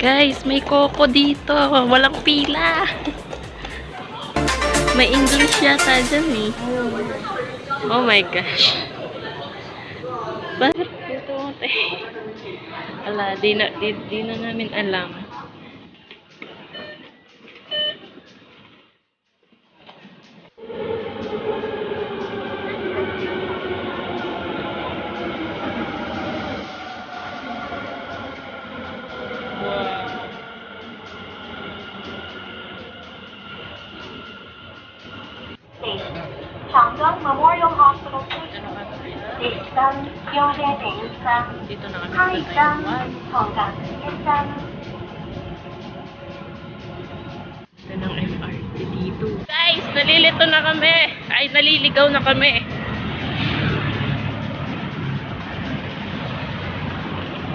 Guys, may Coco dito. Walang pila. May English yata dyan eh. Oh my gosh. Bakit dito? Ala, di na namin alam. Changdong Memorial Hospital Station. Dito na kami sa Taiwan. Ito ng MRT dito. Guys, nalilito na kami. Ay, naliligaw na kami.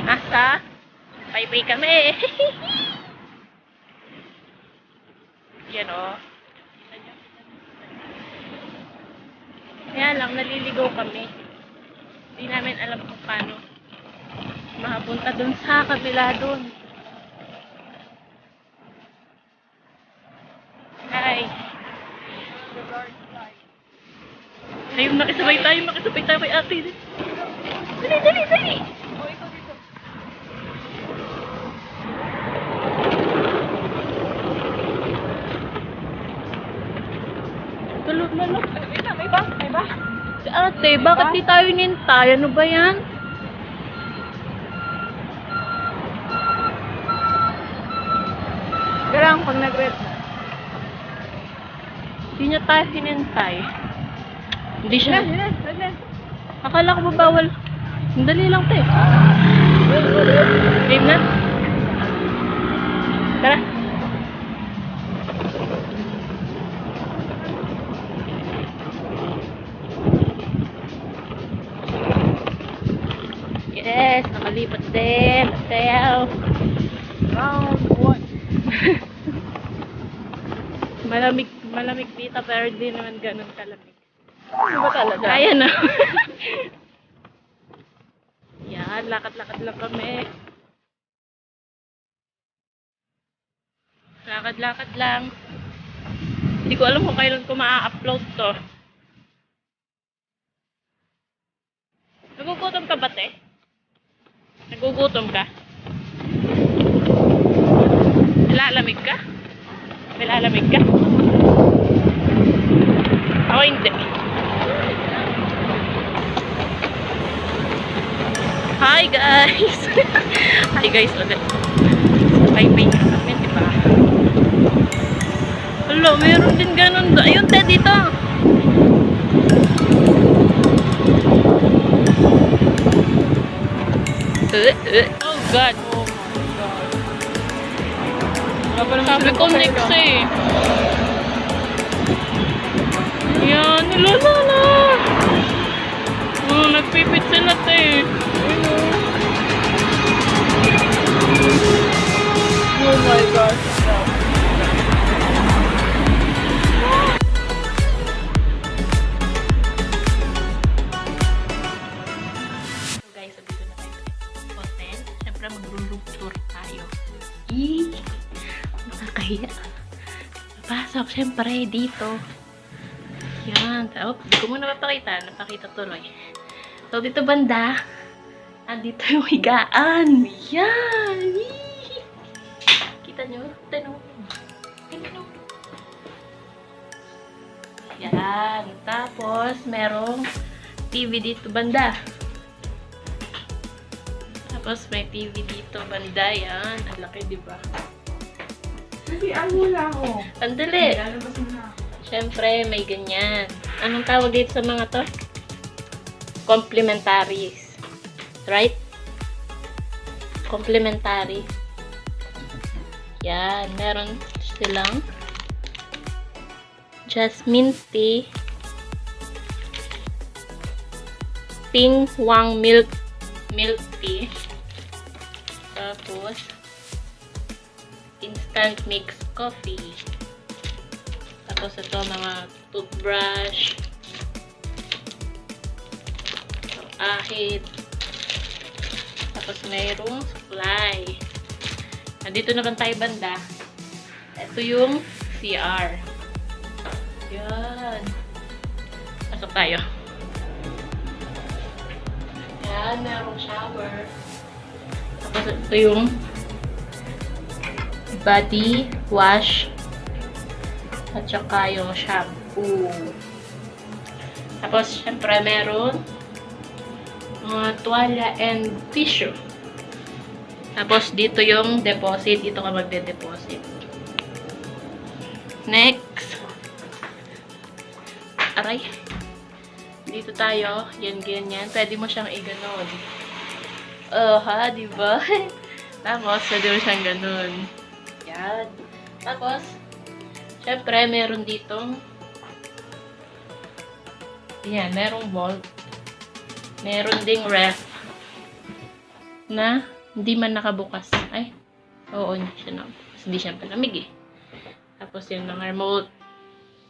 Asa? Bye-bye kami. Yan o. Kaya lang, naliligaw kami. Hindi namin alam kung paano makapunta dun sa kabila dun. Hi. Ayun, makisabay tayo kay ate. Dali. Tulog na lang. May ba? Si ate, bakit di tayo nintay? Ano ba yan? Garang pag nag-red na. Hindi niya tayo hinintay. Hindi siya. Red. Akala ko ba bawal? Dali lang, te. Game na? Tara. Yes, nakalipat din. Sayaw. Round 1. Malamig dito pero di naman ganun kalamig. Ano ba talaga? Ayan na. Yan, lakad-lakad lang kami. Lakad-lakad lang. Hindi ko alam kung kailan ko ma-upload to. Nagugutom ka ba, te? Nagugutom ka? Lalamig ka? May lalamig ka? Ako hindi. Hi guys! Hi guys ulit. Bye-bye na kami, diba? Hello, meron din ganun. Ayun, te, dito. Oh God. Sabi ko next eh. Yan, nilala na. Nagpipit sila, te. Oh my gosh. So guys, dito na tayo sa hotel. Siyempre mag-room tour tayo. Eee! Nakakahiya. Pasok, siyempre, dito. Yan. Oh, hindi ko muna mapakita. Napakita tuloy. So, dito banda, andito yung higaan. Yan! Eee! Kita nyo? Tanong. Yan. Tapos, merong TV dito banda. Tapos, may TV dito banda. Yan. Ang laki, diba? Hindi, wala ako. Sandali. Lalabas mo na. Siyempre, may ganyan. Anong tawag dito sa mga to? Complementaries. Right? Complementary. Yan. Meron silang jasmine tea, pink wang milk tea, tapos instant mix coffee. Tapos ito mga toothbrush, ahit. Tapos mayroong supply. Nandito naman tayo banda. Ito yung CR. Yan. Pasok tayo. Yan, merong shower. Tapos ito yung body wash at saka yung shampoo. Tapos, syempre, meron mga tuwalya and tissue. Tapos, dito yung deposit. Dito ka magde-deposit. Next. Aray. Dito tayo. Yan, ganyan. Pwede mo siyang i-ganon. Ha, diba? Tapos, pwede mo siyang ganon. Yan. Tapos, syempre, meron ditong yan, merong vault. Meron ding ref na hindi man nakabukas. Ay, oo, hindi siya palamig eh. Tapos yung mga remote,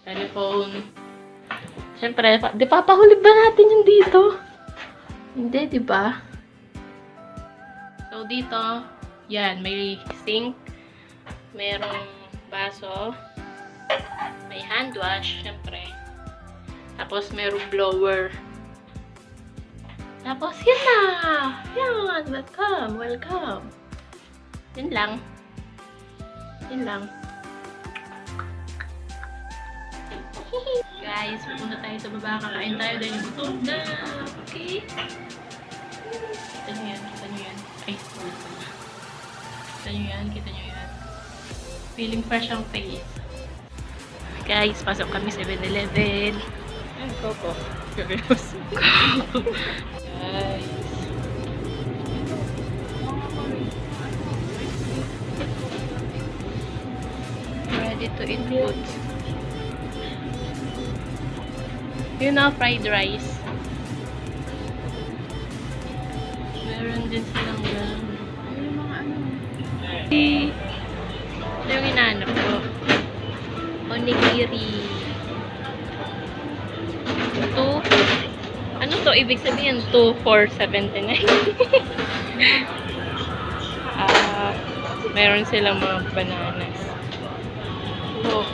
telephone. Siyempre, di papahulib ba natin yung dito? Hindi, di ba? So, dito, yan, may sink, merong baso, may hand wash, siyempre. Tapos, merong blower. Tapos, yan na! Yan! Welcome! Welcome! Yan lang. Yan lang. Guys, pupunta tayo sa baba. Kakain tayo dahil gutom na. Okay? Kita nyo yan. Kita nyo yan. Ay, kita nyo yan. Kita nyo yan. Feeling fresh ang face. Guys, pasok kami 7-Eleven. Ay, Coco. Guys. Ready to eat food. Yun na, fried rice. Meron din silang gano'n. Yung mga ano. Ito yung inaanap ko. Onigiri. Ano to? Ibig sabihin 2 for 79. Meron silang mga bananas. Oh,